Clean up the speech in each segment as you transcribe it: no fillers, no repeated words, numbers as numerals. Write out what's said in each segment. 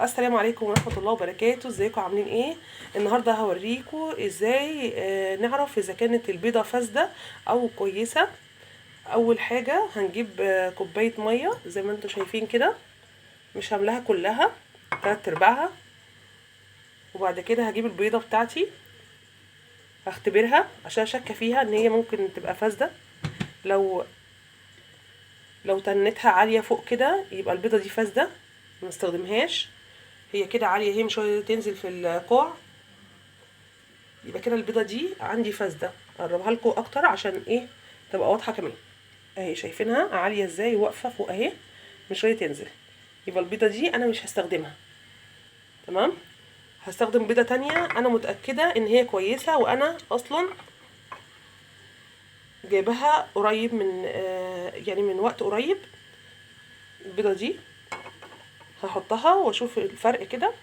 السلام عليكم ورحمة الله وبركاته. ازيكم عاملين ايه؟ النهارده هوريكم ازاي نعرف اذا كانت البيضة فاسدة او كويسة. اول حاجة هنجيب كوباية مية زي ما انتم شايفين كده، مش هملاها كلها، 3/4. وبعد كده هجيب البيضة بتاعتي هختبرها عشان شاكة فيها ان هي ممكن تبقى فاسدة. لو تنتها عالية فوق كده يبقى البيضة دي فاسدة، ما نستخدمهاش. هي كده عالية، هي مش تنزل في القاع، يبقى كده البيضه دي عندي فاسده. اقربها لكم اكتر عشان ايه تبقى واضحه كمان. اهي شايفينها عاليه ازاي، واقفه فوق اهي، مش راضيه تنزل. يبقى البيضه دي انا مش هستخدمها. تمام، هستخدم بيضه تانية انا متاكده ان هي كويسه، وانا اصلا جايبها قريب من يعني من وقت قريب. البيضه دي هحطها واشوف الفرق كده.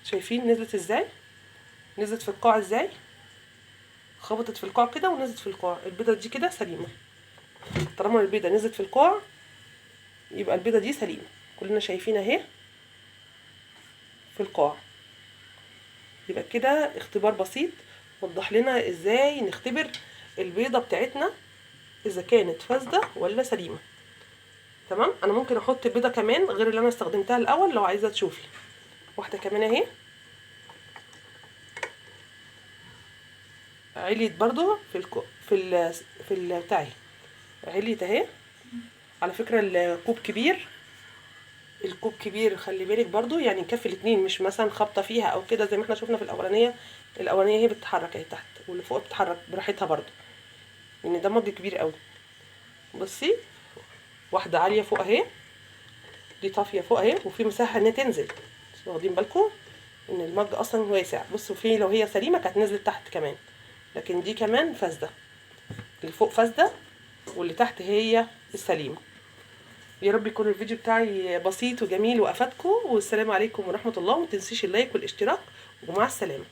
شايفين نزلت ازاي، نزلت في القاع ازاي، خبطت في القاع كده ونزلت في القاع. البيضه دي كده سليمه. طالما البيضه نزلت في القاع يبقى البيضه دي سليمه. كلنا شايفين اهي في القاع. يبقى كده اختبار بسيط وضح لنا ازاي نختبر البيضه بتاعتنا اذا كانت فاسده ولا سليمه. تمام، انا ممكن احط بيضه كمان غير اللي انا استخدمتها الاول لو عايزه تشوفي. واحده كمان اهي، عليت برضو في بتاعي، عليت اهي. على فكره الكوب كبير، الكوب كبير، خلي بالك برضو، يعني يكفي الاتنين، مش مثلا خبطه فيها او كده زي ما احنا شفنا في الاولانيه. الاولانيه هي بتتحرك اهي تحت، واللي فوق بتتحرك براحتها برضو، لان ده مج كبير قوي. بصي، واحده عاليه فوق اهي، دي طافيه فوق اهي، وفي مساحه انها تنزل. واخدين بالكم ان المج اصلا واسع. بصوا، في لو هي سليمه كانت نزلت تحت كمان، لكن دي كمان فاسده. اللي فوق فاسده واللي تحت هي السليمه. يا رب يكون الفيديو بتاعي بسيط وجميل وافادكم، والسلام عليكم ورحمه الله. ومتنسيش اللايك والاشتراك، ومع السلامه.